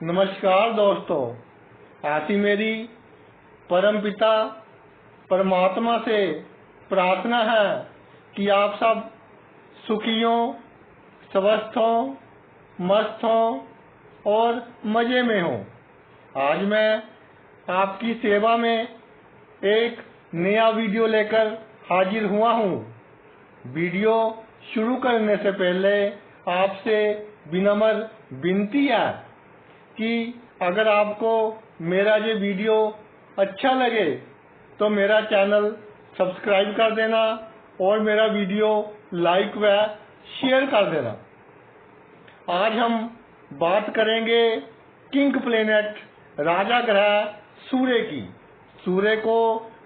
नमस्कार दोस्तों, ऐसी मेरी परमपिता परमात्मा से प्रार्थना है कि आप सब सुखी हों, स्वस्थ हों, मस्त हों और मज़े में हों। आज मैं आपकी सेवा में एक नया वीडियो लेकर हाजिर हुआ हूँ। वीडियो शुरू करने से पहले आपसे विनम्र विनती है कि अगर आपको मेरा ये वीडियो अच्छा लगे तो मेरा चैनल सब्सक्राइब कर देना और मेरा वीडियो लाइक व शेयर कर देना। आज हम बात करेंगे किंग प्लेनेट राजा ग्रह सूर्य की। सूर्य को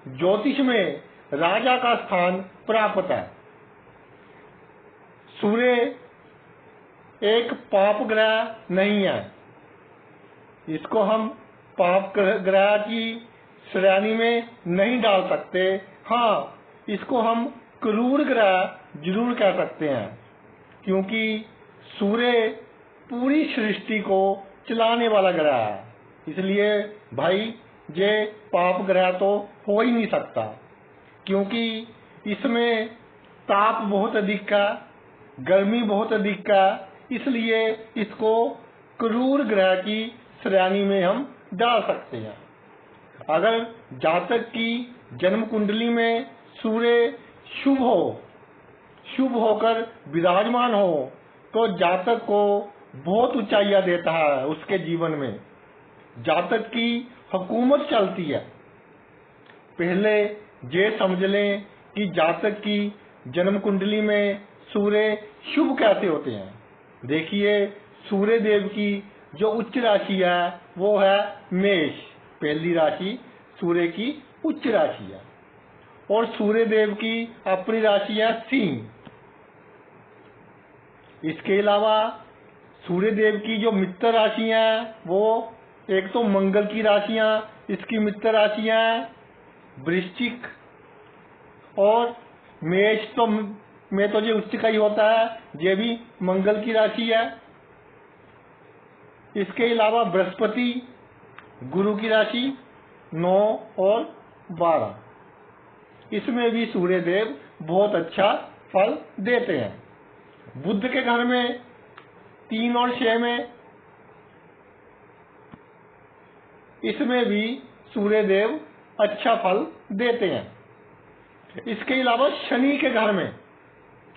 ज्योतिष में राजा का स्थान प्राप्त है। सूर्य एक पाप ग्रह नहीं है। इसको हम पाप ग्रह की श्रेणी में नहीं डाल सकते। हाँ, इसको हम क्रूर ग्रह जरूर कह सकते हैं, क्योंकि सूर्य पूरी सृष्टि को चलाने वाला ग्रह है। इसलिए भाई ये पाप ग्रह तो हो ही नहीं सकता, क्योंकि इसमें ताप बहुत अधिक है, गर्मी बहुत अधिक है। इसलिए इसको क्रूर ग्रह की श्रेणी में हम डाल सकते हैं। अगर जातक की जन्म कुंडली में सूर्य शुभ होकर विराजमान हो तो जातक को बहुत ऊंचाइयां देता है। उसके जीवन में जातक की हुकूमत चलती है। पहले ये समझ लें कि जातक की जन्म कुंडली में सूर्य शुभ कैसे होते हैं। देखिए, सूर्य देव की जो उच्च राशि है वो है मेष। पहली राशि सूर्य की उच्च राशि है और सूर्य देव की अपनी राशि है सिंह। इसके अलावा सूर्य देव की जो मित्र राशियां हैं वो एक तो मंगल की राशियां, इसकी मित्र राशियां वृश्चिक और मेष में तो ये उच्च का ही होता है, ये भी मंगल की राशि है। इसके अलावा बृहस्पति गुरु की राशि 9 और 12, इसमें भी सूर्य देव बहुत अच्छा फल देते हैं। बुध के घर में 3 और 6 में, इसमें भी सूर्य देव अच्छा फल देते हैं। इसके अलावा शनि के घर में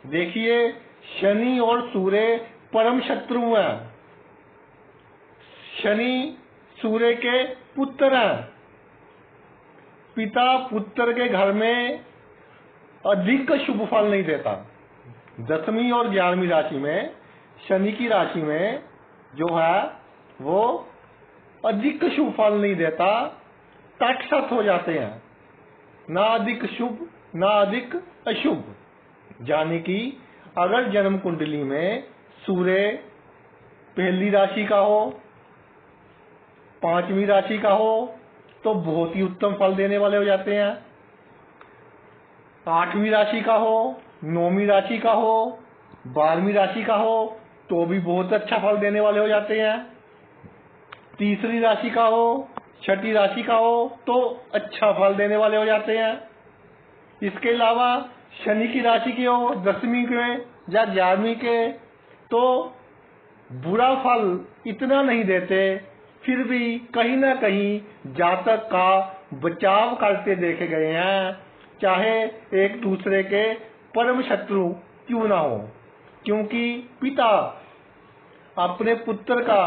देखिए, शनि और सूर्य परम शत्रु हैं। शनि सूर्य के पुत्र हैं। पिता पुत्र के घर में अधिक शुभ फल नहीं देता। 10वीं और 11वीं राशि में शनि की राशि में जो है वो अधिक शुभ फल नहीं देता। तटस्थ हो जाते हैं, ना अधिक शुभ ना अधिक अशुभ। यानी कि अगर जन्म कुंडली में सूर्य पहली राशि का हो, 5वीं राशि का हो तो बहुत ही उत्तम फल देने वाले हो जाते हैं। 8वीं राशि का हो, 9वीं राशि का हो, 12वीं राशि का हो तो भी बहुत अच्छा फल देने वाले हो जाते हैं। 3री राशि का हो, 6ठी राशि का हो तो अच्छा फल देने वाले हो जाते हैं। इसके अलावा शनि की राशि के हो, 10वीं के या 11वीं के तो बुरा फल इतना नहीं देते, फिर भी कहीं ना कहीं जातक का बचाव करते देखे गए हैं, चाहे एक दूसरे के परम शत्रु क्यों ना हो। क्योंकि पिता अपने पुत्र का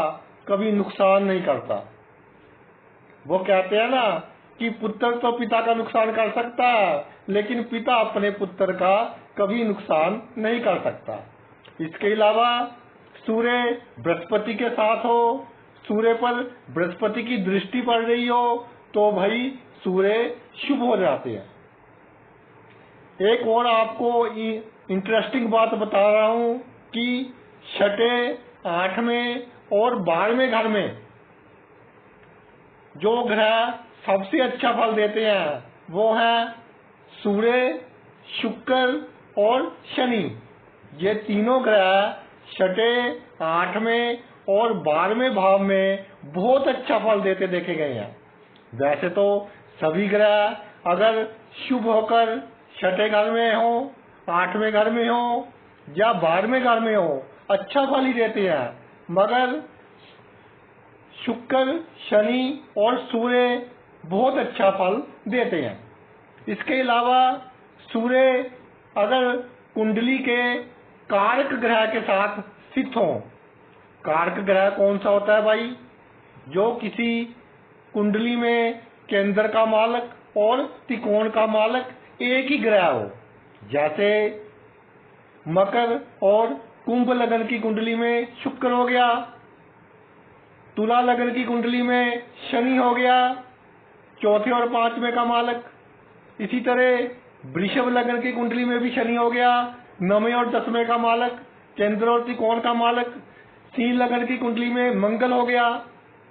कभी नुकसान नहीं करता। वो कहते हैं ना कि पुत्र तो पिता का नुकसान कर सकता है, लेकिन पिता अपने पुत्र का कभी नुकसान नहीं कर सकता। इसके अलावा सूर्य बृहस्पति के साथ हो, सूर्य पर बृहस्पति की दृष्टि पड़ रही हो तो भाई सूर्य शुभ हो जाते हैं। एक और आपको इंटरेस्टिंग बात बता रहा हूं कि 6ठे, 8वें और 12वें घर में जो ग्रह सबसे अच्छा फल देते हैं वो है सूर्य, शुक्र और शनि। ये तीनों ग्रह 6ठे, 8वें और 12वें भाव में बहुत अच्छा फल देते देखे गए हैं। वैसे तो सभी ग्रह अगर शुभ होकर छठे घर में हो, 8वें घर में हो या 12वें घर में हो, अच्छा फल ही देते हैं, मगर शुक्र, शनि और सूर्य बहुत अच्छा फल देते हैं। इसके अलावा सूर्य अगर कुंडली के कारक ग्रह के साथ स्थित हो, कारक ग्रह कौन सा होता है भाई? जो किसी कुंडली में केंद्र का मालक और त्रिकोण का मालक एक ही ग्रह हो। जैसे मकर और कुंभ लगन की कुंडली में शुक्र हो गया, तुला लगन की कुंडली में शनि हो गया, चौथे और 5वें का मालक। इसी तरह वृषभ लगन की कुंडली में भी शनि हो गया, 9वें और 10वें का मालक, केंद्र और त्रिकोण का मालक। सिंह लगन की कुंडली में मंगल हो गया।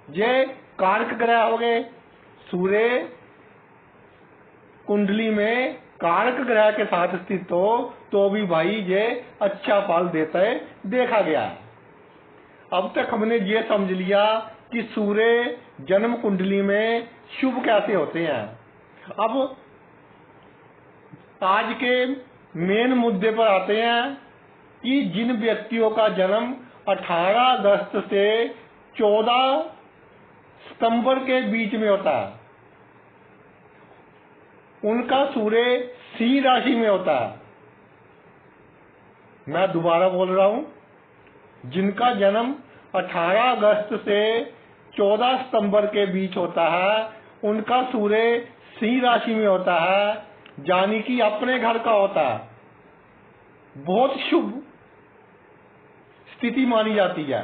ये कारक ग्रह हो गए। सूर्य कुंडली में कारक ग्रह के साथ स्थित हो तो भी भाई ये अच्छा फल देता है, देखा गया है। अब तक हमने ये समझ लिया कि सूर्य जन्म कुंडली में शुभ कैसे होते हैं। अब आज के मेन मुद्दे पर आते हैं कि जिन व्यक्तियों का जन्म 18 अगस्त से 14 सितंबर के बीच में होता है, उनका सूर्य सिंह राशि में होता है। मैं दोबारा बोल रहा हूं, जिनका जन्म 18 अगस्त से 14 सितंबर के बीच होता है, उनका सूर्य सिंह राशि में होता है, यानी कि अपने घर का होता है। बहुत शुभ स्थिति मानी जाती है।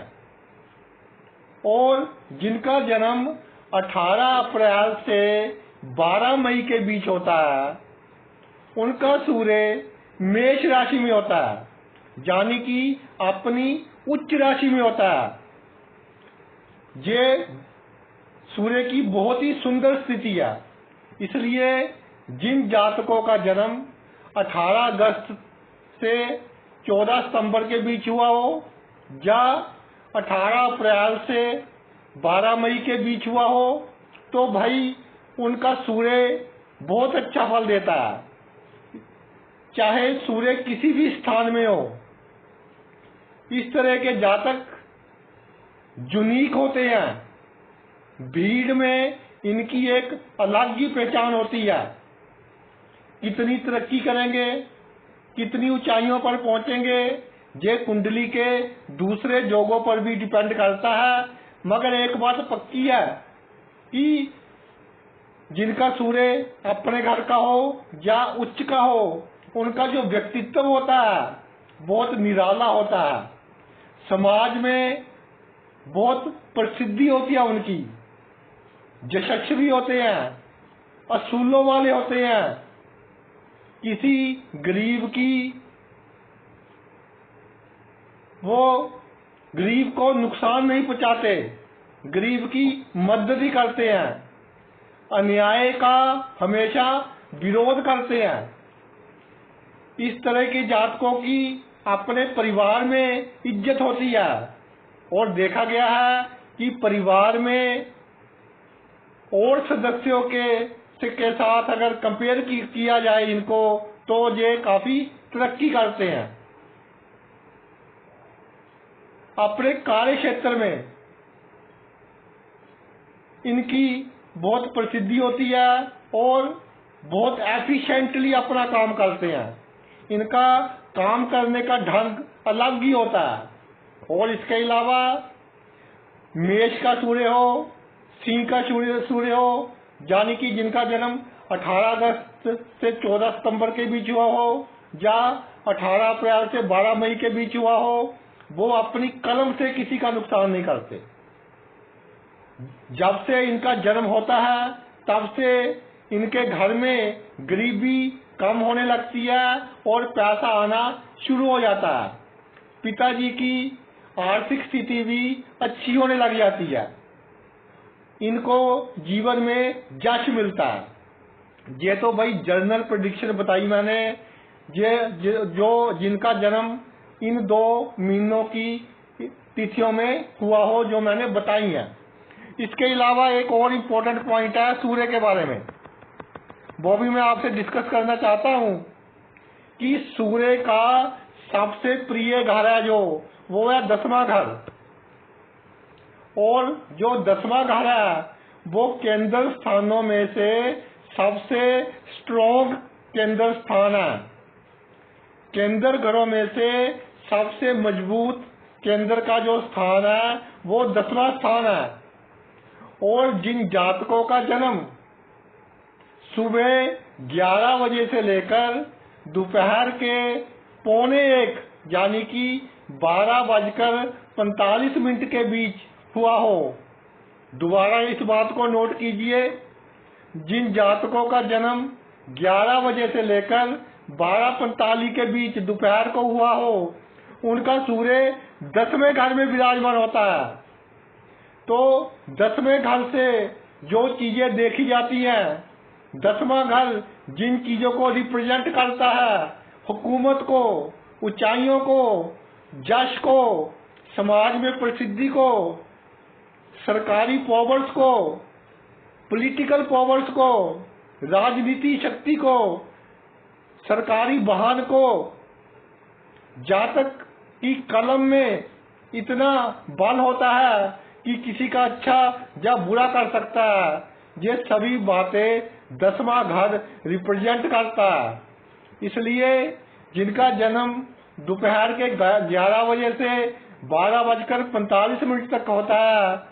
और जिनका जन्म 18 अप्रैल से 12 मई के बीच होता है, उनका सूर्य मेष राशि में होता है, यानी कि अपनी उच्च राशि में होता है। ये सूर्य की बहुत ही सुंदर स्थिति है। इसलिए जिन जातकों का जन्म 18 अगस्त से 14 सितंबर के बीच हुआ हो या 18 अप्रैल से 12 मई के बीच हुआ हो, तो भाई उनका सूर्य बहुत अच्छा फल देता है, चाहे सूर्य किसी भी स्थान में हो। इस तरह के जातक यूनिक होते हैं। भीड़ में इनकी एक अलग ही पहचान होती है। कितनी तरक्की करेंगे, कितनी ऊंचाइयों पर पहुंचेंगे, ये कुंडली के दूसरे जोगों पर भी डिपेंड करता है। मगर एक बात पक्की है कि जिनका सूर्य अपने घर का हो या उच्च का हो, उनका जो व्यक्तित्व होता है बहुत निराला होता है। समाज में बहुत प्रसिद्धि होती है उनकी, यशस्वी होते हैं, असूलों वाले होते हैं, किसी गरीब की वो गरीब को नुकसान नहीं पहुंचाते, गरीब की मदद ही करते हैं, अन्याय का हमेशा विरोध करते हैं। इस तरह के जातकों की अपने परिवार में इज्जत होती है। और देखा गया है कि परिवार में और सदस्यों के साथ अगर कंपेयर किया जाए इनको, तो ये काफी तरक्की करते हैं। अपने कार्य क्षेत्र में इनकी बहुत प्रसिद्धि होती है और बहुत एफिशिएंटली अपना काम करते हैं। इनका काम करने का ढंग अलग ही होता है। और इसके अलावा मेष का सूर्य हो, सिंह का सूर्य हो, यानी कि जिनका जन्म 18 अगस्त से 14 सितंबर के बीच हुआ हो या 18 अप्रैल से 12 मई के बीच हुआ हो, वो अपनी कलम से किसी का नुकसान नहीं करते। जब से इनका जन्म होता है तब से इनके घर में गरीबी कम होने लगती है और पैसा आना शुरू हो जाता है। पिताजी की आर्थिक स्थिति भी अच्छी होने लग जाती है। इनको जीवन में यश मिलता है। ये तो भाई जर्नल प्रेडिक्शन बताई मैंने। ये जो जिनका जन्म इन 2 महीनों की तिथियों में हुआ हो जो मैंने बताई हैं। इसके अलावा एक और इम्पोर्टेंट पॉइंट है सूर्य के बारे में, वो भी मैं आपसे डिस्कस करना चाहता हूँ कि सूर्य का सबसे प्रिय घर है जो, वो है 10वां घर। और जो 10वां घर है वो केंद्र स्थानों में से सबसे स्ट्रॉन्ग केंद्र स्थान है। केंद्र घरों में से सबसे मजबूत केंद्र का जो स्थान है वो 10वां स्थान है। और जिन जातकों का जन्म सुबह 11 बजे से लेकर दोपहर के 12:45 यानी कि 12:45 के बीच हुआ हो, दोबारा इस बात को नोट कीजिए, जिन जातकों का जन्म 11 बजे से लेकर 12:45 के बीच दोपहर को हुआ हो, उनका सूर्य 10वें घर में विराजमान होता है। तो 10वें घर से जो चीजें देखी जाती हैं, 10वां घर जिन चीजों को रिप्रेजेंट करता है, हुकूमत को, ऊंचाइयों को, यश को, समाज में प्रसिद्धि को, सरकारी पावर्स को, पॉलिटिकल पावर्स को, राजनीति शक्ति को, सरकारी वाहन को, जातक की कलम में इतना बल होता है कि किसी का अच्छा या बुरा कर सकता है। ये सभी बातें 10वां घर रिप्रेजेंट करता है। इसलिए जिनका जन्म दोपहर के 11 बजे से 12:45 तक होता है,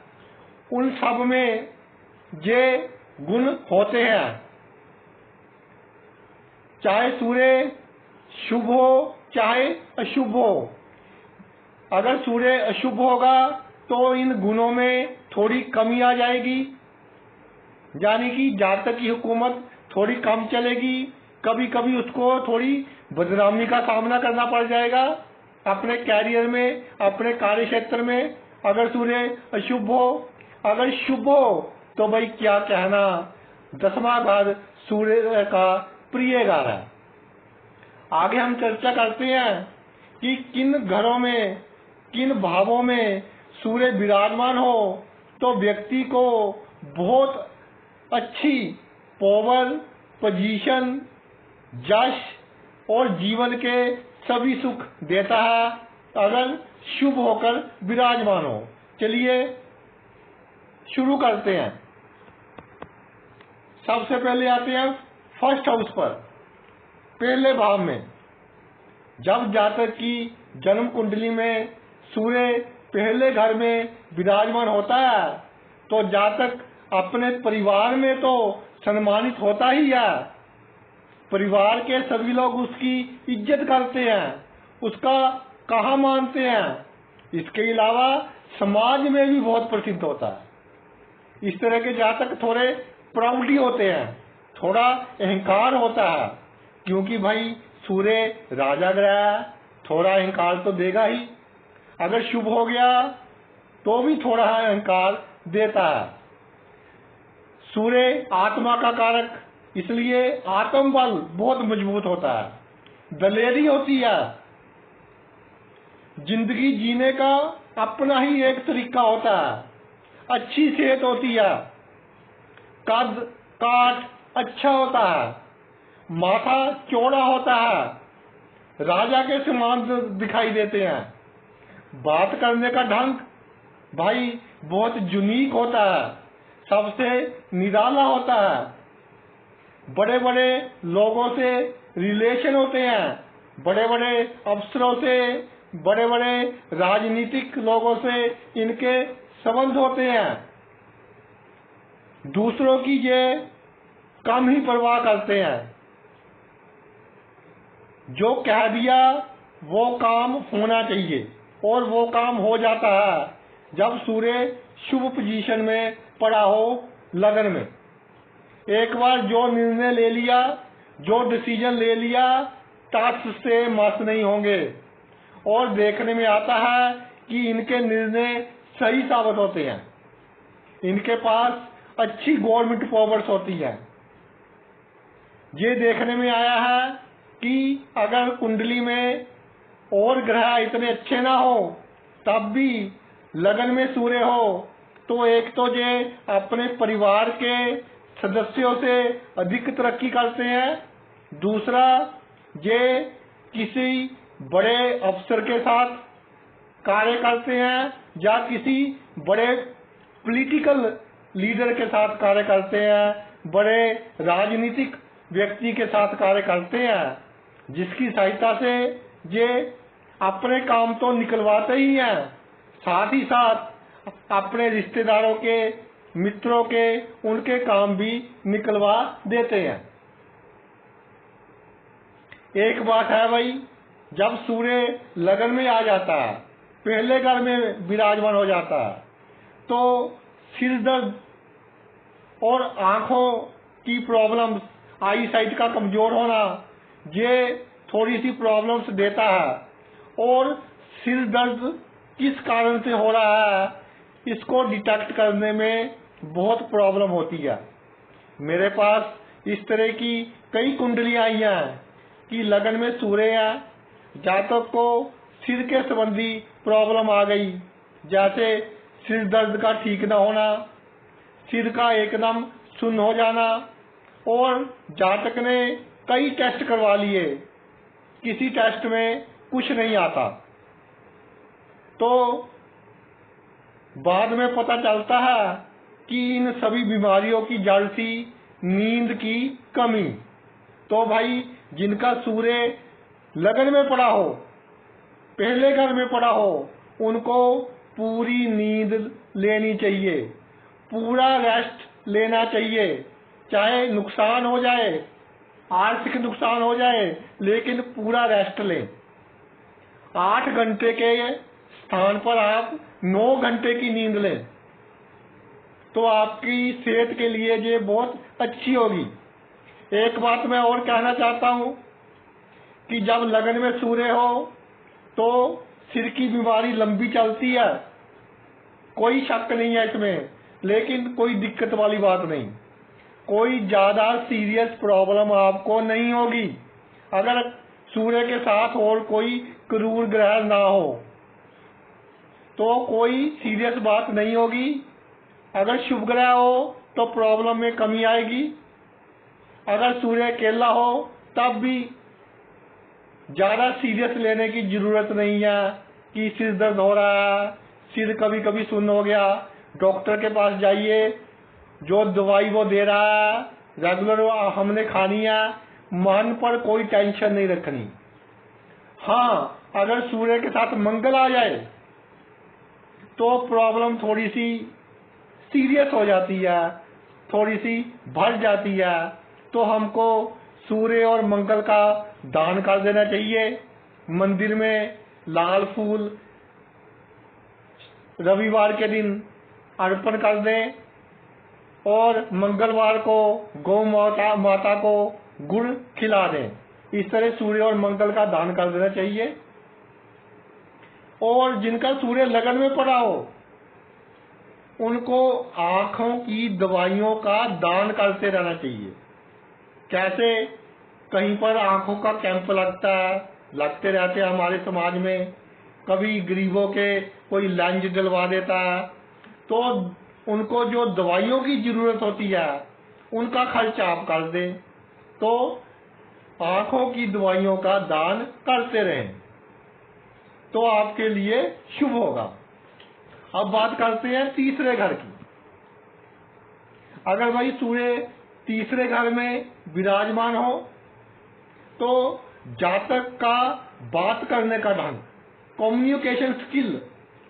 उन सब में ये गुण होते हैं। चाहे सूर्य शुभ हो चाहे अशुभ हो, अगर सूर्य अशुभ होगा तो इन गुणों में थोड़ी कमी आ जाएगी, यानी कि जातक की हुकूमत थोड़ी कम चलेगी, कभी कभी उसको थोड़ी बदनामी का सामना करना पड़ जाएगा अपने कैरियर में, अपने कार्य क्षेत्र में, अगर सूर्य अशुभ हो। अगर शुभ हो तो भाई क्या कहना, 10वां घर सूर्य का प्रिय घर है। आगे हम चर्चा करते हैं कि किन घरों में, किन भावों में सूर्य विराजमान हो तो व्यक्ति को बहुत अच्छी पावर, पोजीशन, यश और जीवन के सभी सुख देता है अगर शुभ होकर विराजमान हो। चलिए शुरू करते हैं। सबसे पहले आते हैं फर्स्ट हाउस पर, पहले भाव में। जब जातक की जन्म कुंडली में सूर्य पहले घर में विराजमान होता है तो जातक अपने परिवार में तो सम्मानित होता ही है। परिवार के सभी लोग उसकी इज्जत करते हैं, उसका कहा मानते हैं। इसके अलावा समाज में भी बहुत प्रसिद्ध होता है। इस तरह के जातक थोड़े प्राउडी होते हैं, थोड़ा अहंकार होता है, क्योंकि भाई सूर्य राजा ग्रह है, थोड़ा अहंकार तो देगा ही। अगर शुभ हो गया तो भी थोड़ा अहंकार देता है। सूर्य आत्मा का कारक, इसलिए आत्मबल बहुत मजबूत होता है, दलेरी होती है। जिंदगी जीने का अपना ही एक तरीका होता है। अच्छी सेहत होती है, कद काठ अच्छा होता है, माथा चौड़ा होता है, राजा के समान दिखाई देते हैं। बात करने का ढंग भाई बहुत यूनिक होता है, सबसे निराला होता है। बड़े बड़े लोगों से रिलेशन होते हैं, बड़े बड़े अफसरों से, बड़े बड़े राजनीतिक लोगों से इनके संबंध होते हैं। दूसरों की ये कम ही परवाह करते हैं। जो कह दिया वो काम होना चाहिए और वो काम हो जाता है जब सूर्य शुभ पोजीशन में पड़ा हो लगन में। एक बार जो निर्णय ले लिया, जो डिसीजन ले लिया, टास्क से मस नहीं होंगे। और देखने में आता है कि इनके निर्णय सही साबित होते हैं। इनके पास अच्छी गवर्नमेंट पावर्स होती है। ये देखने में आया है कि अगर कुंडली में और ग्रह इतने अच्छे ना हो तब भी लगन में सूर्य हो तो एक तो ये अपने परिवार के सदस्यों से अधिक तरक्की करते हैं, दूसरा ये किसी बड़े अफसर के साथ कार्य करते हैं या किसी बड़े पॉलिटिकल लीडर के साथ कार्य करते हैं, बड़े राजनीतिक व्यक्ति के साथ कार्य करते हैं, जिसकी सहायता से ये अपने काम तो निकलवाते ही हैं, साथ ही साथ अपने रिश्तेदारों के, मित्रों के, उनके काम भी निकलवा देते हैं। एक बात है भाई, जब सूर्य लगन में आ जाता है, पहले घर में विराजमान हो जाता है, तो सिर दर्द और आंखों की प्रॉब्लम्स, आई साइट का कमजोर होना, ये थोड़ी सी प्रॉब्लम्स देता है। और सिर दर्द किस कारण से हो रहा है, इसको डिटेक्ट करने में बहुत प्रॉब्लम होती है। मेरे पास इस तरह की कई कुंडलियां आई हैं कि लगन में सूर्य है, जातक को सिर के संबंधी प्रॉब्लम आ गई, जैसे सिर दर्द का ठीक न होना, सिर का एकदम सुन्न हो जाना, और जातक ने कई टेस्ट करवा लिए, किसी टेस्ट में कुछ नहीं आता, तो बाद में पता चलता है कि इन सभी बीमारियों की जड़ थी नींद की कमी। तो भाई जिनका सूर्य लगन में पड़ा हो, पहले घर में पड़ा हो, उनको पूरी नींद लेनी चाहिए, पूरा रेस्ट लेना चाहिए, चाहे नुकसान हो जाए, आर्थिक नुकसान हो जाए, लेकिन पूरा रेस्ट लें। 8 घंटे के स्थान पर आप 9 घंटे की नींद लें, तो आपकी सेहत के लिए ये बहुत अच्छी होगी। एक बात मैं और कहना चाहता हूँ कि जब लगन में सूर्य हो तो सिर की बीमारी लंबी चलती है, कोई शक नहीं है इसमें, लेकिन कोई दिक्कत वाली बात नहीं, कोई ज्यादा सीरियस प्रॉब्लम आपको नहीं होगी अगर सूर्य के साथ और कोई क्रूर ग्रह ना हो, तो कोई सीरियस बात नहीं होगी। अगर शुभ ग्रह हो तो प्रॉब्लम में कमी आएगी, अगर सूर्य अकेला हो तब भी ज्यादा सीरियस लेने की जरूरत नहीं है कि सिर दर्द हो रहा है, सिर कभी कभी सुन्न हो गया, डॉक्टर के पास जाइए, जो दवाई वो दे रहा है रेगुलर हमने खानी है, मन पर कोई टेंशन नहीं रखनी। हाँ, अगर सूर्य के साथ मंगल आ जाए तो प्रॉब्लम थोड़ी सी सीरियस हो जाती है, थोड़ी सी बढ़ जाती है, तो हमको सूर्य और मंगल का दान कर देना चाहिए। मंदिर में लाल फूल रविवार के दिन अर्पण कर दें और मंगलवार को गौ माता को गुड़ खिला दें। इस तरह सूर्य और मंगल का दान कर देना चाहिए। और जिनका सूर्य लगन में पड़ा हो उनको आंखों की दवाइयों का दान करते रहना चाहिए। कैसे? कहीं पर आंखों का कैंप लगते रहते हैं हमारे समाज में, कभी गरीबों के कोई लेंस डलवा देता है, तो उनको जो दवाइयों की जरूरत होती है उनका खर्च आप कर दें, तो आंखों की दवाइयों का दान करते रहें तो आपके लिए शुभ होगा। अब बात करते हैं तीसरे घर की। अगर भाई सूर्य तीसरे घर में विराजमान हो तो जातक का बात करने का ढंग, कम्युनिकेशन स्किल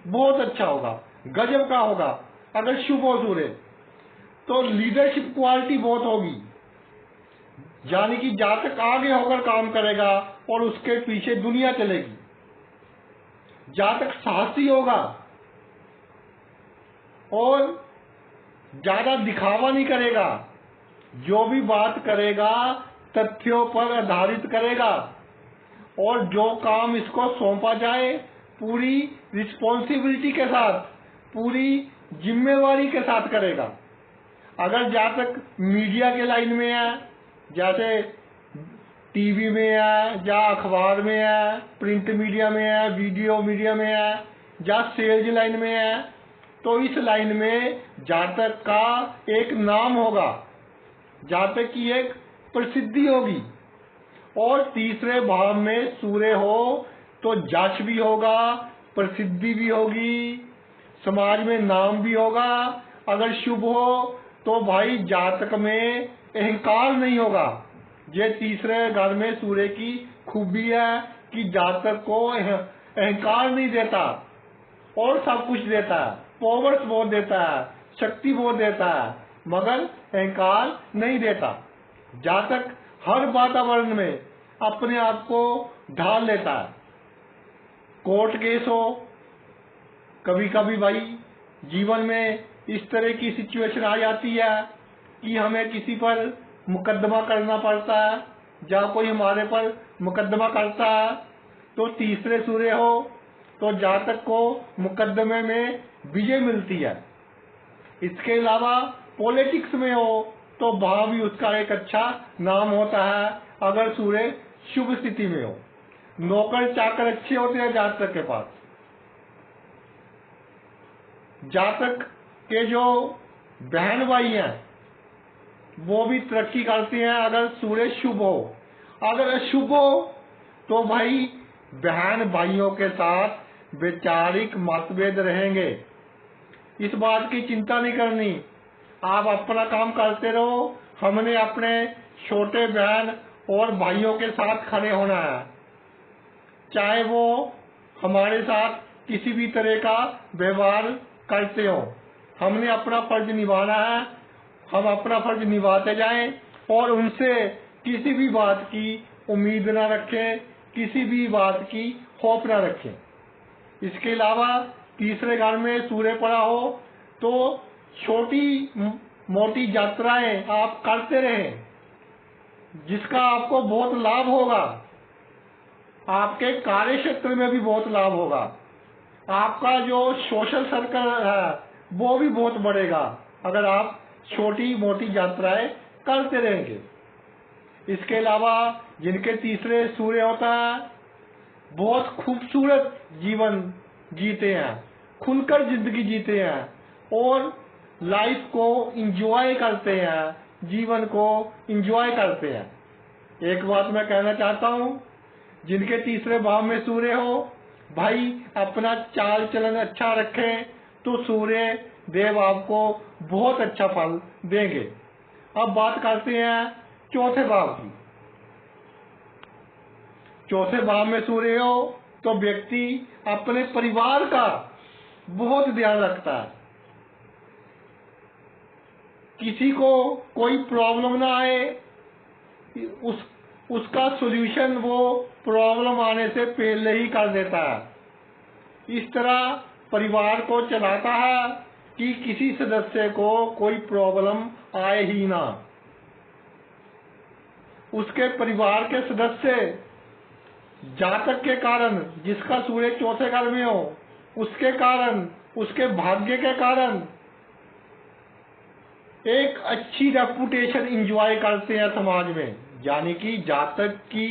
बहुत अच्छा होगा, गजब का होगा। अगर शुभ हो सूर्य तो लीडरशिप क्वालिटी बहुत होगी, यानी कि जातक आगे होकर काम करेगा और उसके पीछे दुनिया चलेगी। जातक साहसी होगा और ज्यादा दिखावा नहीं करेगा, जो भी बात करेगा तथ्यों पर आधारित करेगा और जो काम इसको सौंपा जाए पूरी रिस्पॉन्सिबिलिटी के साथ, पूरी जिम्मेवारी के साथ करेगा। अगर जातक मीडिया के लाइन में है, जैसे टीवी में है या अखबार में है, प्रिंट मीडिया में है, वीडियो मीडिया में है, या सेल्स लाइन में है तो इस लाइन में जातक का एक नाम होगा, जातक की एक प्रसिद्धि होगी। और तीसरे भाव में सूर्य हो तो यश भी होगा, प्रसिद्धि भी होगी, समाज में नाम भी होगा। अगर शुभ हो तो भाई जातक में अहंकार नहीं होगा। ये तीसरे घर में सूर्य की खूबी है कि जातक को अहंकार नहीं देता और सब कुछ देता है, पावर्स बहुत देता है, शक्ति बहुत देता है, मगर अहंकार नहीं देता। जातक हर वातावरण में अपने आप को ढाल लेता है। कोर्ट केस हो, कभी कभी भाई जीवन में इस तरह की सिचुएशन आ जाती है कि हमें किसी पर मुकदमा करना पड़ता है या कोई हमारे पर मुकदमा करता है तो तीसरे सूर्य हो तो जातक को मुकदमे में विजय मिलती है। इसके अलावा पॉलिटिक्स में हो तो वहां भी उसका एक अच्छा नाम होता है अगर सूर्य शुभ स्थिति में हो। नौकर चाकर अच्छे होते हैं जातक के पास। जातक के जो बहन भाई हैं वो भी तरक्की करते हैं अगर सूर्य शुभ हो। अगर अशुभ हो तो भाई बहन भाइयों के साथ वैचारिक मतभेद रहेंगे। इस बात की चिंता नहीं करनी, आप अपना काम करते रहो। हमने अपने छोटे बहन और भाइयों के साथ खड़े होना है, चाहे वो हमारे साथ किसी भी तरह का व्यवहार करते हो। हमने अपना फर्ज निभाना है, हम अपना फर्ज निभाते जाएं और उनसे किसी भी बात की उम्मीद ना रखें, किसी भी बात की होप ना रखें। इसके अलावा तीसरे घर में सूर्य पड़ा हो तो छोटी मोटी यात्राएं आप करते रहें जिसका आपको बहुत लाभ होगा। आपके कार्य क्षेत्र में भी बहुत लाभ होगा। आपका जो सोशल सर्कल है वो भी बहुत बढ़ेगा अगर आप छोटी मोटी यात्राएं करते रहेंगे। इसके अलावा जिनके तीसरे सूर्य होता है बहुत खूबसूरत जीवन जीते हैं, खुलकर जिंदगी जीते हैं और लाइफ को एंजॉय करते हैं, जीवन को एंजॉय करते हैं। एक बात मैं कहना चाहता हूँ, जिनके तीसरे भाव में सूर्य हो भाई अपना चाल चलन अच्छा रखें तो सूर्य देव आपको बहुत अच्छा फल देंगे। अब बात करते हैं चौथे भाव की। चौथे भाव में सूर्य हो तो व्यक्ति अपने परिवार का बहुत ध्यान रखता है। किसी को कोई प्रॉब्लम ना आए, उसका सॉल्यूशन वो प्रॉब्लम आने से पहले ही कर देता है। इस तरह परिवार को चलाता है कि किसी सदस्य को कोई प्रॉब्लम आए ही ना। उसके परिवार के सदस्य जातक के कारण, जिसका सूर्य चौथे घर में हो, उसके कारण, उसके भाग्य के कारण एक अच्छी रेपुटेशन एंजॉय करते हैं समाज में। यानी कि जातक की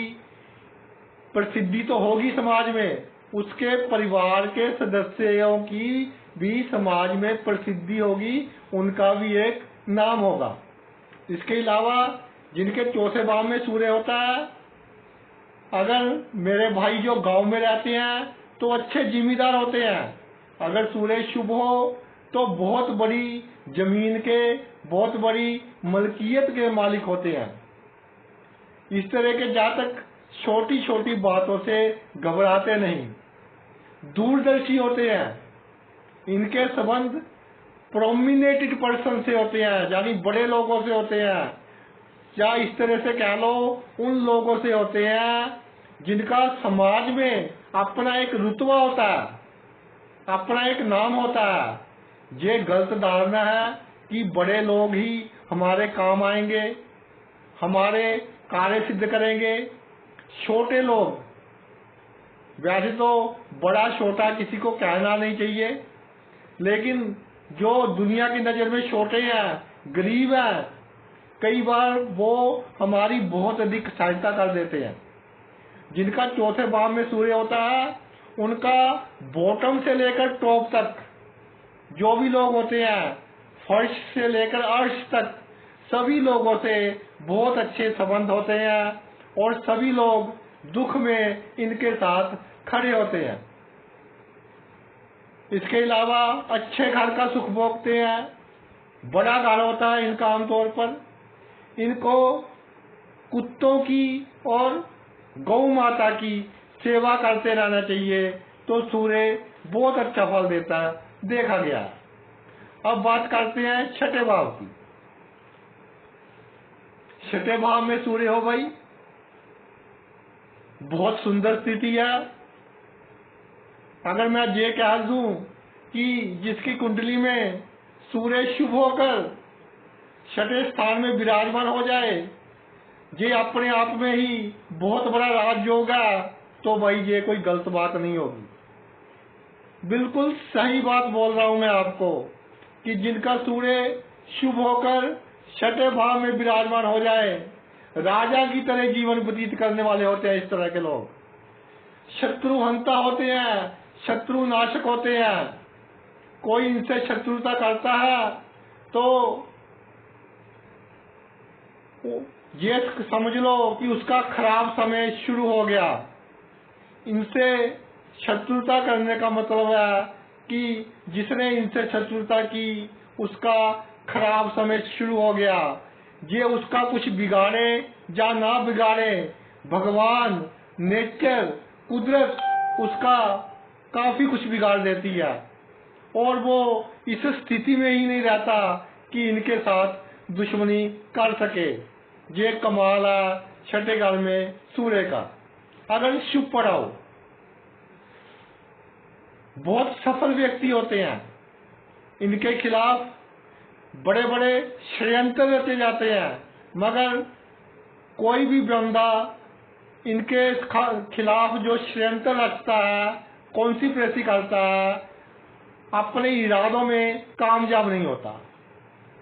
प्रसिद्धि तो होगी समाज में, उसके परिवार के सदस्यों की भी समाज में प्रसिद्धि होगी, उनका भी एक नाम होगा। इसके अलावा जिनके चौथे भाव में सूर्य होता है, अगर मेरे भाई जो गांव में रहते हैं तो अच्छे जिम्मेदार होते हैं। अगर सूर्य शुभ हो तो बहुत बड़ी जमीन के, बहुत बड़ी मलकियत के मालिक होते हैं। इस तरह के जातक छोटी छोटी बातों से घबराते नहीं, दूरदर्शी होते हैं। इनके संबंध प्रोमिनेटेड पर्सन से होते हैं, यानी बड़े लोगों से होते हैं, या इस तरह से कह लो उन लोगों से होते हैं जिनका समाज में अपना एक रुतबा होता है, अपना एक नाम होता है। ये गलत धारणा है कि बड़े लोग ही हमारे काम आएंगे, हमारे कार्य सिद्ध करेंगे। छोटे लोग, वैसे तो बड़ा छोटा किसी को कहना नहीं चाहिए, लेकिन जो दुनिया की नजर में छोटे हैं, गरीब हैं, कई बार वो हमारी बहुत अधिक सहायता कर देते हैं। जिनका चौथे भाव में सूर्य होता है उनका बॉटम से लेकर टॉप तक जो भी लोग होते हैं, फर्श से लेकर अर्श तक सभी लोगों से बहुत अच्छे संबंध होते हैं और सभी लोग दुख में इनके साथ खड़े होते हैं। इसके अलावा अच्छे घर का सुख भोगते हैं। बड़ा घर होता है इनका आमतौर पर। इनको कुत्तों की और गौ माता की सेवा करते रहना चाहिए तो सूर्य बहुत अच्छा फल देता है, देखा गया। अब बात करते हैं छठे भाव की। छठे भाव में सूर्य हो भाई, बहुत सुंदर स्थिति है। अगर मैं ये कह दूं कि जिसकी कुंडली में सूर्य शुभ होकर छठे स्थान में विराजमान हो जाए, ये अपने आप में ही बहुत बड़ा राजयोग है, तो भाई ये कोई गलत बात नहीं होगी। बिल्कुल सही बात बोल रहा हूं मैं आपको कि जिनका सूर्य शुभ होकर छठे भाव में विराजमान हो जाए, राजा की तरह जीवन व्यतीत करने वाले होते हैं इस तरह के लोग। शत्रुहंता होते हैं, शत्रु नाशक होते हैं। कोई इनसे शत्रुता करता है तो ये समझ लो कि उसका खराब समय शुरू हो गया। इनसे शत्रुता करने का मतलब है कि जिसने इनसे शत्रुता की उसका खराब समय शुरू हो गया। ये उसका कुछ बिगाड़े या ना बिगाड़े, भगवान, नेचर, कुदरत उसका काफी कुछ बिगाड़ देती है और वो इस स्थिति में ही नहीं रहता कि इनके साथ दुश्मनी कर सके। ये कमाल है छठे घर में सूर्य का। अगर शुभ पड़ा हो, बहुत सफल व्यक्ति होते हैं। इनके खिलाफ बड़े बड़े षड्यंत्र रचे जाते हैं, मगर कोई भी बंदा इनके खिलाफ जो षड्यंत्र रचता है, कॉन्स्पिरेसी करता है, अपने इरादों में कामयाब नहीं होता।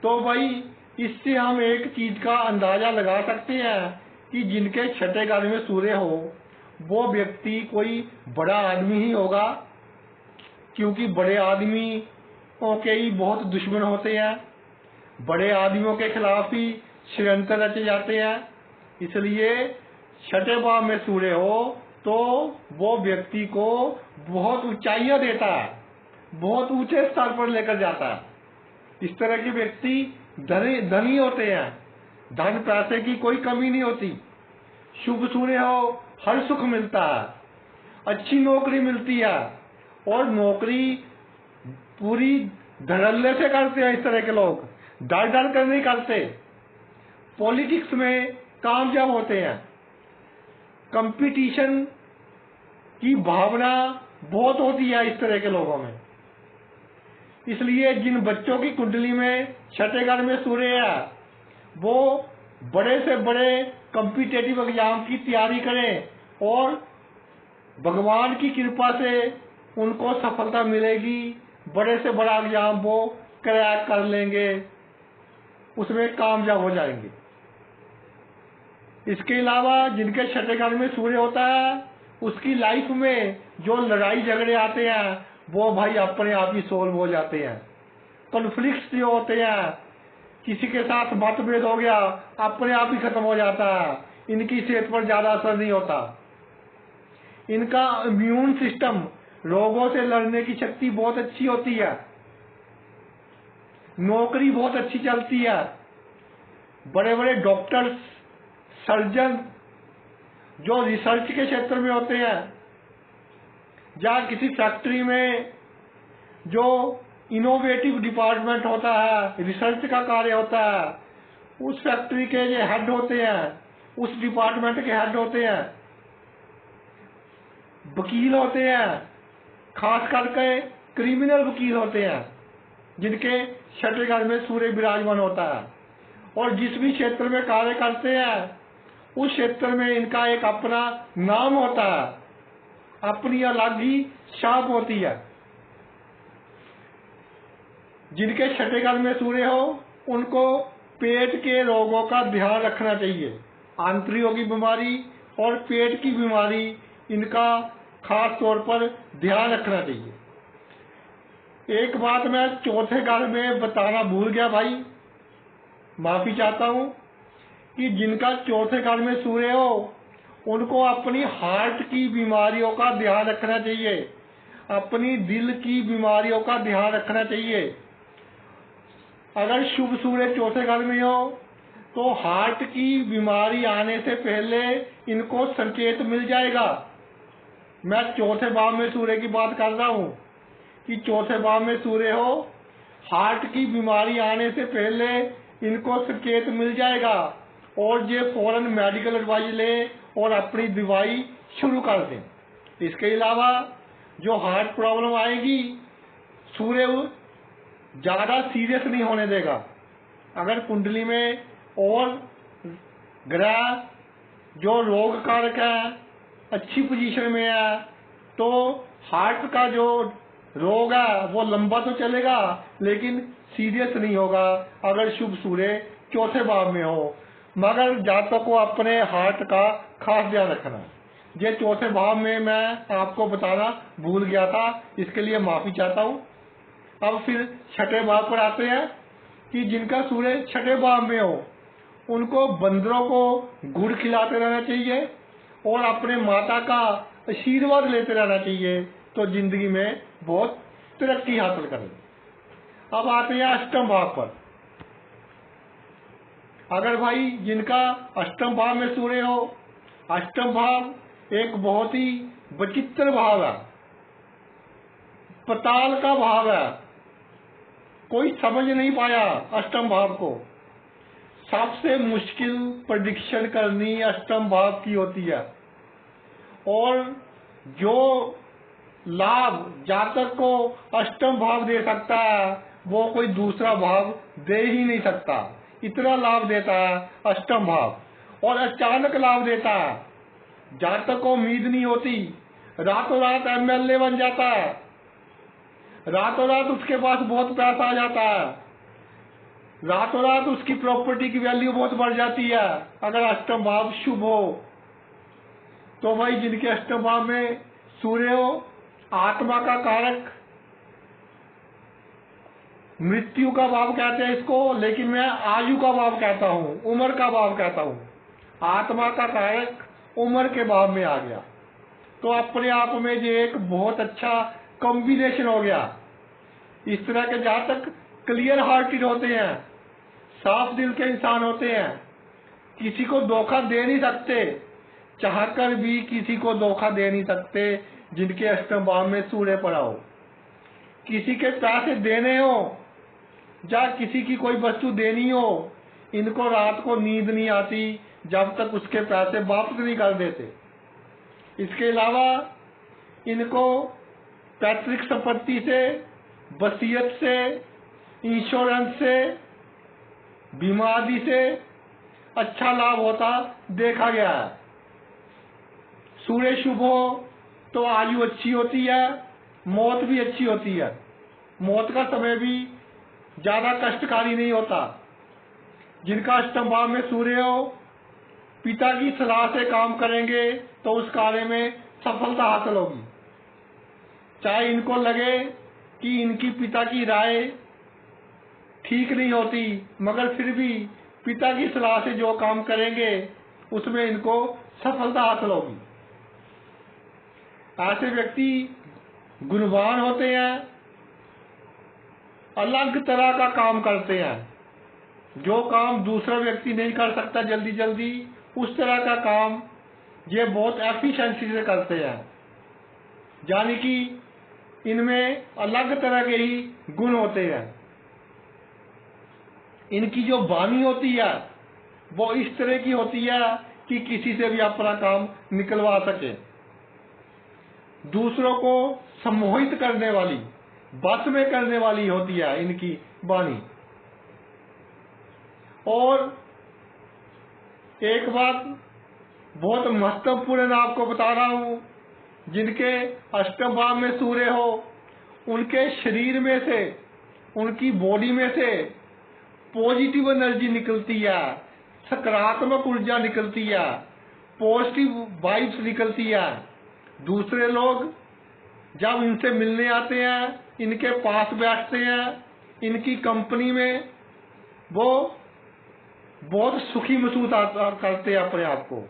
तो भाई इससे हम एक चीज का अंदाजा लगा सकते हैं कि जिनके छठे घर में सूर्य हो वो व्यक्ति कोई बड़ा आदमी ही होगा, क्योंकि बड़े आदमियों के ही बहुत दुश्मन होते हैं। बड़े आदमियों के खिलाफ ही षड्यंत्र रचे जाते हैं। इसलिए छठे भाव में सूर्य हो तो वो व्यक्ति को बहुत ऊंचाइयां देता है, बहुत ऊंचे स्तर पर लेकर जाता है। इस तरह के व्यक्ति धनी होते हैं। धन पैसे की कोई कमी नहीं होती। शुभ सूर्य हो, हर सुख मिलता है, अच्छी नौकरी मिलती है और नौकरी पूरी धड़ल्ले से करते हैं इस तरह के लोग, डर डर कर नहीं करते। पॉलिटिक्स में कामयाब होते हैं। कंपटीशन की भावना बहुत होती है इस तरह के लोगों में। इसलिए जिन बच्चों की कुंडली में छठे घर में सूर्य है वो बड़े से बड़े कॉम्पिटिटिव एग्जाम की तैयारी करें और भगवान की कृपा से उनको सफलता मिलेगी। बड़े से बड़ा एग्जाम वो क्रैक कर लेंगे, उसमें कामयाब हो जाएंगे। इसके अलावा जिनके छठे घर में सूर्य होता है उसकी लाइफ में जो लड़ाई झगड़े आते हैं वो भाई अपने आप ही सोल्व हो जाते हैं। कॉन्फ्लिक्ट्स जो होते हैं, किसी के साथ मतभेद हो गया, अपने आप ही खत्म हो जाता है। इनकी सेहत पर ज्यादा असर नहीं होता। इनका इम्यून सिस्टम, रोगों से लड़ने की शक्ति बहुत अच्छी होती है। नौकरी बहुत अच्छी चलती है। बड़े बड़े डॉक्टर्स, सर्जन जो रिसर्च के क्षेत्र में होते हैं या किसी फैक्ट्री में जो इनोवेटिव डिपार्टमेंट होता है, रिसर्च का कार्य होता है, उस फैक्ट्री के जो हेड होते हैं, उस डिपार्टमेंट के हेड होते हैं। वकील होते हैं, खास करके क्रिमिनल वकील होते हैं जिनके छठे घर में सूर्य विराजमान होता है और जिस भी क्षेत्र में कार्य करते हैं उस क्षेत्र में इनका एक अपना नाम होता है, अपनी अलग ही छाप होती है। जिनके छठे घर में सूर्य हो उनको पेट के रोगों का ध्यान रखना चाहिए। आंतरियों की बीमारी और पेट की बीमारी इनका खास तौर पर ध्यान रखना चाहिए। एक बात मैं चौथे घर में बताना भूल गया भाई, माफी चाहता हूं, कि जिनका चौथे घर में सूर्य हो उनको अपनी हार्ट की बीमारियों का ध्यान रखना चाहिए, अपनी दिल की बीमारियों का ध्यान रखना चाहिए। अगर शुभ सूर्य चौथे घर में हो तो हार्ट की बीमारी आने से पहले इनको संकेत मिल जाएगा। मैं चौथे भाव में सूर्य की बात कर रहा हूं कि चौथे भाव में सूर्य हो, हार्ट की बीमारी आने से पहले इनको संकेत मिल जाएगा और ये फौरन मेडिकल एडवाइस ले और अपनी दवाई शुरू कर दें। इसके अलावा जो हार्ट प्रॉब्लम आएगी, सूर्य ज्यादा सीरियस नहीं होने देगा। अगर कुंडली में और ग्रह जो रोग कारक है अच्छी पोजीशन में है तो हार्ट का जो रोग है वो लंबा तो चलेगा लेकिन सीरियस नहीं होगा अगर शुभ सूर्य चौथे भाव में हो। मगर जातक को अपने हार्ट का खास ध्यान रखना है। ये चौथे भाव में मैं आपको बताना भूल गया था, इसके लिए माफी चाहता हूँ। अब फिर छठे भाव पर आते हैं कि जिनका सूर्य छठे भाव में हो उनको बंदरों को गुड़ खिलाते रहना चाहिए और अपने माता का आशीर्वाद लेते रहना चाहिए, तो जिंदगी में बहुत तरक्की हासिल करें। अब आते हैं अष्टम भाव पर। अगर भाई जिनका अष्टम भाव में सूर्य हो, अष्टम भाव एक बहुत ही विचित्र भाव है, पताल का भाव है, कोई समझ नहीं पाया अष्टम भाव को। सबसे मुश्किल प्रेडिक्शन करनी अष्टम भाव की होती है और जो लाभ जातक को अष्टम भाव दे सकता है वो कोई दूसरा भाव दे ही नहीं सकता। इतना लाभ देता है अष्टम भाव और अचानक लाभ देता है। जातक को उम्मीद नहीं होती, रातों रात एमएलए बन जाता है, रातों रात उसके पास बहुत पैसा आ जाता है, रातों रात उसकी प्रॉपर्टी की वैल्यू बहुत बढ़ जाती है अगर अष्टम भाव शुभ हो। तो भाई जिनके अष्टम भाव में सूर्य हो, आत्मा का कारक, मृत्यु का भाव कहते हैं इसको, लेकिन मैं आयु का भाव कहता हूँ, उम्र का भाव कहता हूँ। आत्मा का कारक उम्र के भाव में आ गया तो अपने आप में ये एक बहुत अच्छा कॉम्बिनेशन हो गया। इस तरह के जातक क्लियर हार्टेड होते हैं, साफ दिल के इंसान होते हैं, किसी को धोखा दे नहीं सकते, चाहकर भी किसी को धोखा दे नहीं सकते। जिनके अष्टम भाव में सूर्य पड़ा हो, किसी के पैसे देने हो या किसी की कोई वस्तु देनी हो, इनको रात को नींद नहीं आती जब तक उसके पैसे वापस नहीं कर देते। इसके अलावा इनको पैतृक संपत्ति से, वसीयत से, इंश्योरेंस से, बीमा आदि से अच्छा लाभ होता देखा गया है। सूर्य शुभ हो तो आयु अच्छी होती है, मौत भी अच्छी होती है। मौत का समय भी ज्यादा कष्टकारी नहीं होता। जिनका अष्टम भाव में सूर्य हो, पिता की सलाह से काम करेंगे तो उस कार्य में सफलता हासिल होगी। चाहे इनको लगे कि इनकी पिता की राय ठीक नहीं होती, मगर फिर भी पिता की सलाह से जो काम करेंगे उसमें इनको सफलता हासिल होगी। ऐसे व्यक्ति गुणवान होते हैं, अलग तरह का काम करते हैं, जो काम दूसरा व्यक्ति नहीं कर सकता जल्दी जल्दी, उस तरह का काम ये बहुत एफिशिएंसी से करते हैं। यानी कि इनमें अलग तरह के ही गुण होते हैं। इनकी जो वाणी होती है वो इस तरह की होती है कि किसी से भी अपना काम निकलवा सके, दूसरों को सम्मोहित करने वाली, बस में करने वाली होती है इनकी वाणी। और एक बात बहुत महत्वपूर्ण आपको बता रहा हूं, जिनके अष्टम भाव में सूर्य हो, उनके शरीर में से, उनकी बॉडी में से पॉजिटिव एनर्जी निकलती है, सकारात्मक ऊर्जा निकलती है, पॉजिटिव वाइब्स निकलती है दूसरे लोग जब इनसे मिलने आते हैं, इनके पास बैठते हैं, इनकी कंपनी में, वो बहुत सुखी महसूस करते हैं अपने आप को।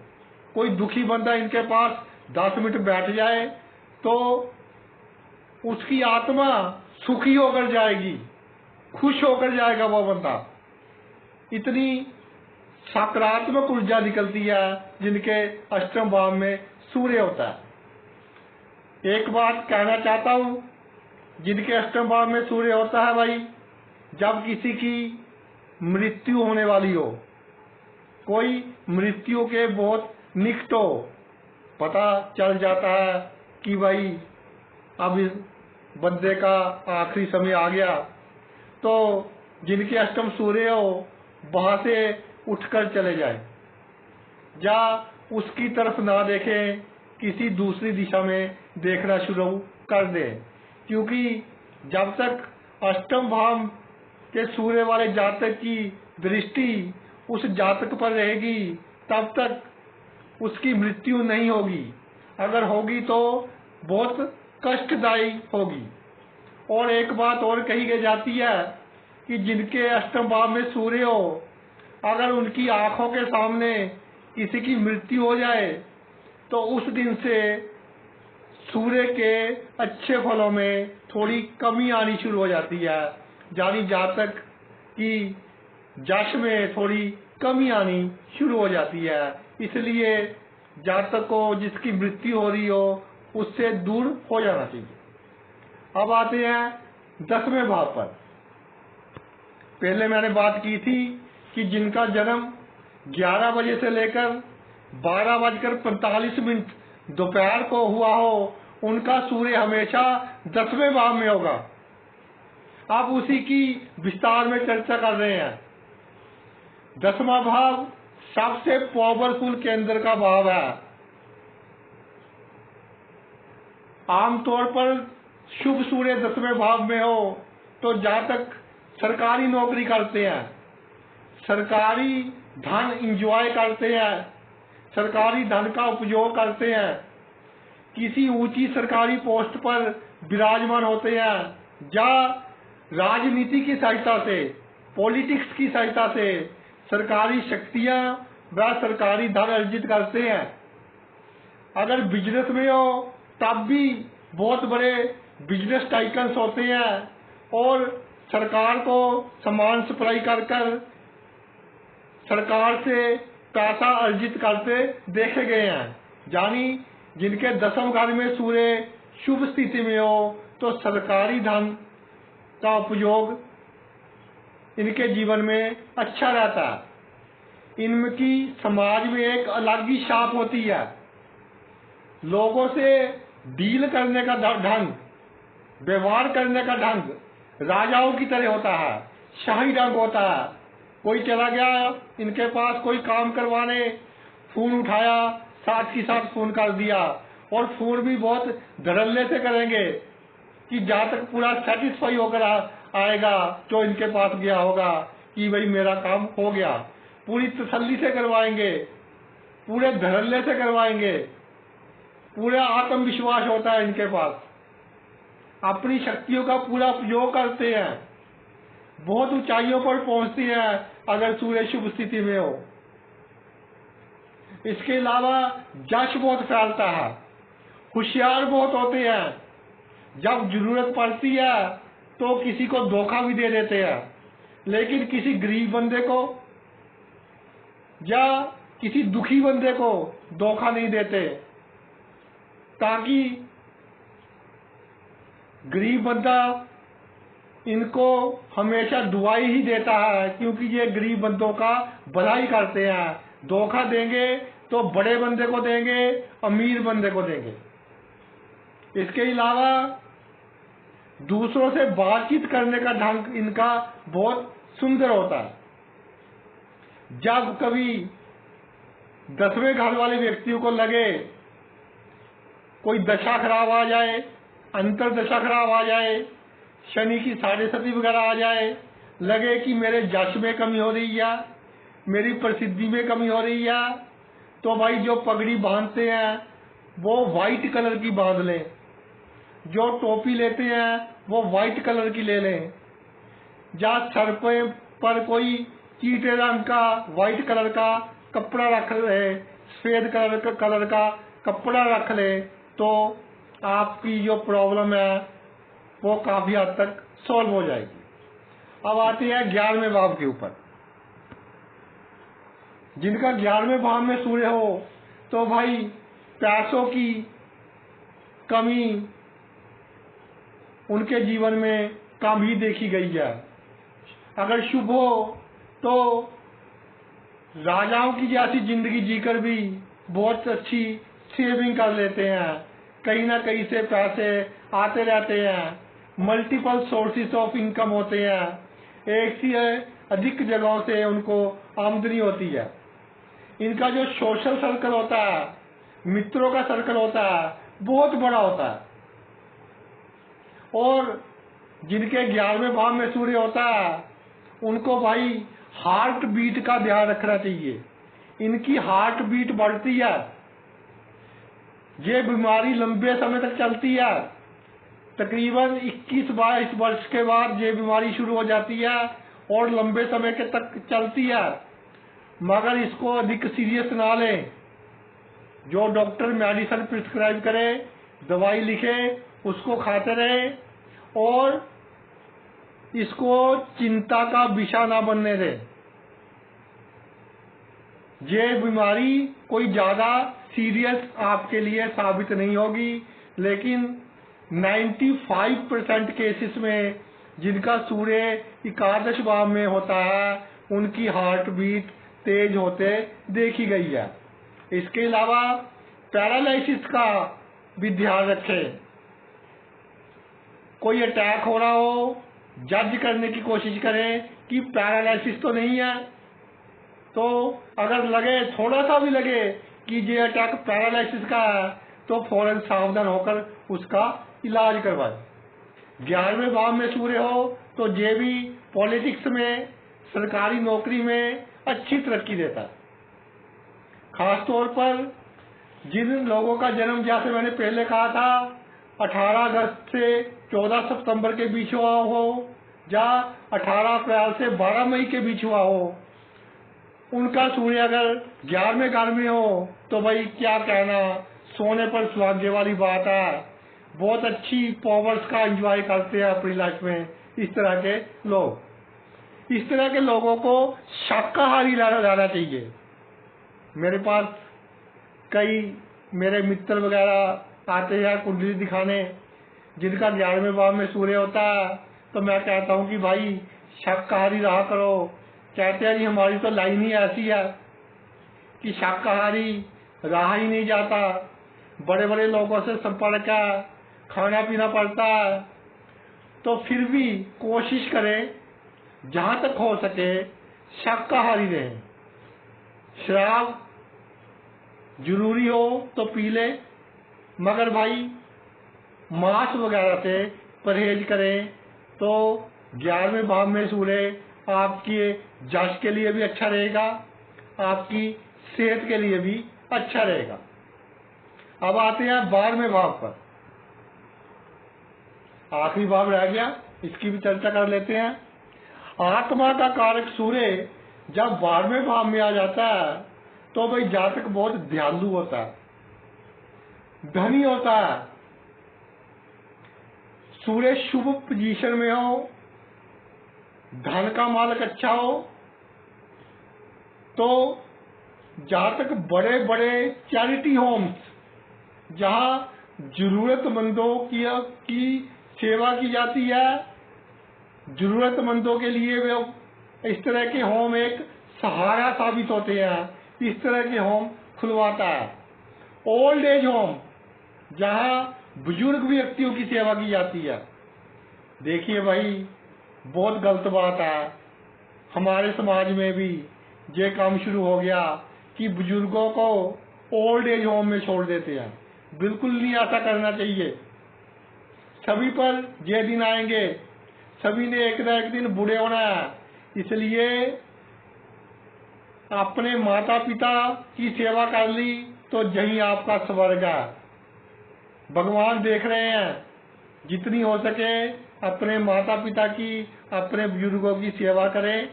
कोई दुखी बंदा इनके पास 10 मिनट बैठ जाए तो उसकी आत्मा सुखी होकर जाएगी, खुश होकर जाएगा वो बंदा। इतनी सकारात्मक ऊर्जा निकलती है जिनके अष्टम भाव में सूर्य होता है। एक बात कहना चाहता हूं, जिनके अष्टम भाव में सूर्य होता है भाई, जब किसी की मृत्यु होने वाली हो, कोई मृत्यु के बहुत निकट हो, पता चल जाता है कि भाई अब इस बंदे का आखिरी समय आ गया, तो जिनके अष्टम सूर्य हो वहां से उठकर चले जाए, या उसकी तरफ ना देखें, किसी दूसरी दिशा में देखना शुरू कर दें। क्योंकि जब तक अष्टम भाव के सूर्य वाले जातक की दृष्टि उस जातक पर रहेगी, तब तक उसकी मृत्यु नहीं होगी। अगर होगी तो बहुत कष्टदायी होगी। और एक बात और कही जाती है कि जिनके अष्टम भाव में सूर्य हो, अगर उनकी आंखों के सामने किसी की मृत्यु हो जाए तो उस दिन से सूर्य के अच्छे फलों में थोड़ी कमी आनी शुरू हो जाती है, यानी जातक की यश में थोड़ी कमी आनी शुरू हो जाती है। इसलिए जातक को जिसकी मृत्यु हो रही हो उससे दूर हो जाना चाहिए। अब आते हैं 10वें भाव पर। पहले मैंने बात की थी कि जिनका जन्म 11 बजे से लेकर 12:45 दोपहर को हुआ हो, उनका सूर्य हमेशा 10वें भाव में होगा। आप उसी की विस्तार में चर्चा कर रहे हैं। 10वां भाव सबसे पावरफुल केंद्र का भाव है। आमतौर पर शुभ सूर्य 10वें भाव में हो तो जातक सरकारी नौकरी करते हैं, सरकारी धन इंजॉय करते हैं, सरकारी धन का उपयोग करते हैं, किसी ऊंची सरकारी पोस्ट पर विराजमान होते हैं, या राजनीति की सहायता से, पॉलिटिक्स की सहायता से सरकारी शक्तियां व सरकारी धन अर्जित करते हैं। अगर बिजनेस में हो तब भी बहुत बड़े बिजनेस टाइकन्स होते हैं और सरकार को सामान सप्लाई कर सरकार से पैसा अर्जित करते देखे गए हैं। यानी जिनके 10वें घर में सूर्य शुभ स्थिति में हो तो सरकारी धन का उपयोग इनके जीवन में अच्छा रहता है। इनकी समाज में एक अलग ही छाप होती है। लोगों से डील करने का ढंग, व्यवहार करने का ढंग राजाओं की तरह होता है, शाही ढंग होता है। कोई चला गया इनके पास कोई काम करवाने, फोन उठाया, साथ ही साथ फोन कर दिया, और फोन भी बहुत धड़ल्ले से करेंगे कि जहां तक पूरा सेटिस्फाई होकर आएगा जो इनके पास गया होगा कि भाई मेरा काम हो गया। पूरी तसल्ली से करवाएंगे, पूरे धड़ल्ले से करवाएंगे, पूरा आत्मविश्वास होता है इनके पास, अपनी शक्तियों का पूरा उपयोग करते हैं, बहुत ऊंचाइयों पर पहुंचते हैं अगर सूर्य शुभ स्थिति में हो। इसके अलावा यश बहुत फैलता है, होशियार बहुत होते हैं, जब जरूरत पड़ती है तो किसी को धोखा भी दे देते हैं, लेकिन किसी गरीब बंदे को या किसी दुखी बंदे को धोखा नहीं देते, ताकि गरीब बंदा इनको हमेशा दुआई ही देता है, क्योंकि ये गरीब बंदों का भलाई करते हैं। धोखा देंगे तो बड़े बंदे को देंगे, अमीर बंदे को देंगे। इसके अलावा दूसरों से बातचीत करने का ढंग इनका बहुत सुंदर होता है। जब कभी 10वें घर वाले व्यक्तियों को लगे कोई दशा खराब आ जाए, अंतर दशा खराब आ जाए, शनि की 7.5 वगैरह आ जाए, लगे कि मेरे यश में कमी हो रही है, मेरी प्रसिद्धि में कमी हो रही है, तो भाई जो पगड़ी बांधते हैं वो वाइट कलर की बांध लें। जो टोपी लेते हैं वो वाइट कलर की ले लें। जहाँ सर पर कोई चीटे रंग का वाइट कलर का कपड़ा रख ले, सफेद कलर का कपड़ा रख ले, तो आपकी जो प्रॉब्लम है वो काफी हद तक सॉल्व हो जाएगी। अब आती है 11वें भाव के ऊपर। जिनका 11वें भाव में सूर्य हो तो भाई पैसों की कमी उनके जीवन में कम ही देखी गई है। अगर शुभ हो तो राजाओं की जैसी जिंदगी जीकर भी बहुत अच्छी सेविंग कर लेते हैं। कहीं ना कहीं से पैसे आते रहते हैं। मल्टीपल सोर्सेस ऑफ इनकम होते हैं। एक से अधिक जगहों से उनको आमदनी होती है। इनका जो सोशल सर्कल होता है, मित्रों का सर्कल होता है, बहुत बड़ा होता है। और जिनके 11वें भाव में सूर्य होता है उनको भाई हार्ट बीट का ध्यान रखना चाहिए। इनकी हार्ट बीट बढ़ती है। ये बीमारी लंबे समय तक चलती है। तकरीबन 21-22 वर्ष के बाद ये बीमारी शुरू हो जाती है और लंबे समय के तक चलती है। मगर इसको अधिक सीरियस ना लें। जो डॉक्टर मेडिसिन प्रिस्क्राइब करे, दवाई लिखे, उसको खाते रहे और इसको चिंता का विषय ना बनने दें। ये बीमारी कोई ज्यादा सीरियस आपके लिए साबित नहीं होगी, लेकिन 95% केसेस में जिनका सूर्य एकादश भाव में होता है उनकी हार्ट बीट तेज होते देखी गई है। इसके अलावा पैरालिसिस का भी ध्यान रखें। कोई अटैक हो रहा हो, जज करने की कोशिश करें कि पैरालिसिस तो नहीं है। तो अगर लगे, थोड़ा सा भी लगे कि ये अटैक पैरालिसिस का है, तो फौरन सावधान होकर उसका इलाज करवाएं। 11वें भाव में सूर्य हो तो ये भी पॉलिटिक्स में, सरकारी नौकरी में अच्छी तरक्की देता है। खास तौर पर जिन लोगों का जन्म, जैसे मैंने पहले कहा था, 18 अगस्त से 14 सितंबर के बीच हुआ हो या 18 अप्रैल से 12 मई के बीच हुआ हो, उनका सूर्य अगर 11वें घर में हो तो भाई क्या कहना, सोने पर सुहागे वाली बात है। बहुत अच्छी पावर्स का एंजॉय करते हैं अपनी लाइफ में इस तरह के लोग। इस तरह के लोगों को शाकाहारी रहना चाहिए। मेरे पास कई मेरे मित्र वगैरह आते हैं कुंडली दिखाने, जिनका 11वें भाव में सूर्य होता है, तो मैं कहता हूँ कि भाई शाकाहारी रहा करो। कहते हैं जी हमारी तो लाइन ही ऐसी है कि शाकाहारी रहा ही नहीं जाता। बड़े बड़े लोगों से संपर्क है, खाना पीना पड़ता है। तो फिर भी कोशिश करें जहां तक हो सके शाकाहारी रहें। शराब जरूरी हो तो पी ले, मगर भाई मांस वगैरह से परहेज करें। तो 11वें भाव में सूर्य आपके जश के लिए भी अच्छा रहेगा, आपकी सेहत के लिए भी अच्छा रहेगा। अब आते हैं 12वें भाव पर। आखिरी भाव रह गया, इसकी भी चर्चा कर लेते हैं। आत्मा का कारक सूर्य जब 12वें भाव में आ जाता है तो भाई जातक बहुत दयालु होता है, धनी होता है। सूर्य शुभ पोजीशन में हो, धन का मालक अच्छा हो, तो जातक बड़े बड़े चैरिटी होम्स, जहां जरूरतमंदों की सेवा की जाती है, जरूरतमंदों के लिए वे इस तरह के होम एक सहारा साबित होते हैं, इस तरह के होम खुलवाता है। ओल्ड एज होम, जहां बुजुर्ग व्यक्तियों की सेवा की जाती है। देखिए भाई, बहुत गलत बात है, हमारे समाज में भी ये काम शुरू हो गया कि बुजुर्गों को ओल्ड एज होम में छोड़ देते हैं। बिल्कुल नहीं ऐसा करना चाहिए। सभी पर ये दिन आएंगे, सभी ने एक ना एक दिन बूढ़े होना है। इसलिए अपने माता पिता की सेवा कर ली तो यही आपका स्वर्ग है। भगवान देख रहे हैं, जितनी हो सके अपने माता पिता की, अपने बुजुर्गों की सेवा करें।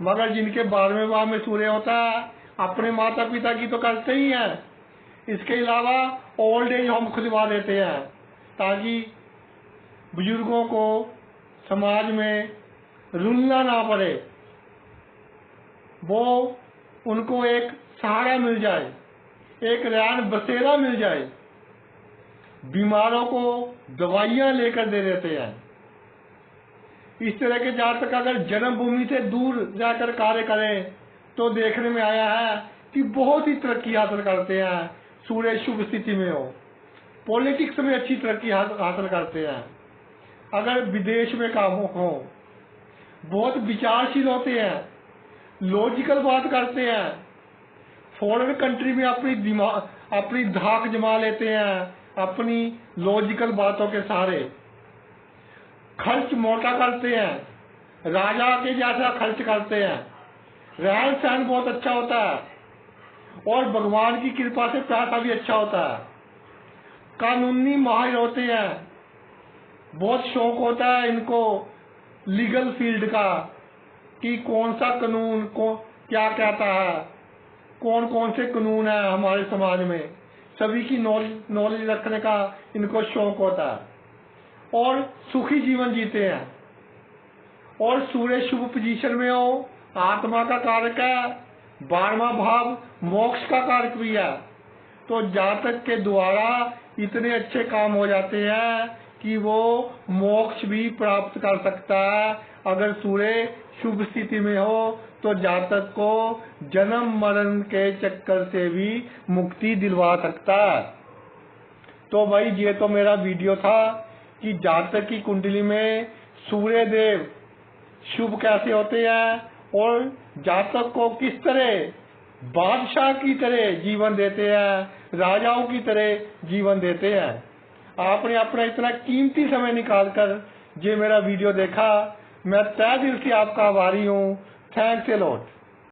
मगर जिनके 12वें भाव में सूर्य होता है, अपने माता पिता की तो करते ही हैं, इसके अलावा ओल्ड एज होम खुलवा देते हैं ताकि बुजुर्गों को समाज में रुलना ना पड़े, वो उनको एक सहारा मिल जाए, एक रैन बसेरा मिल जाए। बीमारों को दवाइयां लेकर दे देते हैं। इस तरह के जातक अगर जन्मभूमि से दूर जाकर कार्य करें तो देखने में आया है कि बहुत ही तरक्की हासिल करते हैं। सूर्य शुभ स्थिति में हो, पॉलिटिक्स में अच्छी तरक्की हासिल करते हैं। अगर विदेश में काम हो, बहुत विचारशील होते हैं, लॉजिकल बात करते हैं, फॉरेन कंट्री में अपनी धाक जमा लेते हैं अपनी लॉजिकल बातों के सहारे। खर्च मोटा करते हैं, राजा के जैसा खर्च करते हैं, रहन सहन बहुत अच्छा होता है और भगवान की कृपा से पैसा भी अच्छा होता है। कानूनी माहिर होते हैं, बहुत शौक होता है इनको लीगल फील्ड का कि कौन सा कानून को क्या कहता है, कौन कौन से कानून है हमारे समाज में, सभी की नॉलेज रखने का इनको शौक होता है और सुखी जीवन जीते हैं। और सूर्य शुभ पोजीशन में हो, आत्मा का कारक है, 12वां भाव मोक्ष का कारक भी है, तो जातक के द्वारा इतने अच्छे काम हो जाते हैं कि वो मोक्ष भी प्राप्त कर सकता है। अगर सूर्य शुभ स्थिति में हो तो जातक को जन्म मरण के चक्कर से भी मुक्ति दिलवा सकता है। तो भाई ये तो मेरा वीडियो था कि जातक की कुंडली में सूर्य देव शुभ कैसे होते हैं और जातक को किस तरह बादशाह की तरह जीवन देते हैं, राजाओं की तरह जीवन देते हैं। आपने अपना इतना कीमती समय निकालकर ये मेरा वीडियो देखा, मैं तहे दिल से आपका आभारी हूँ। Thanks a lot.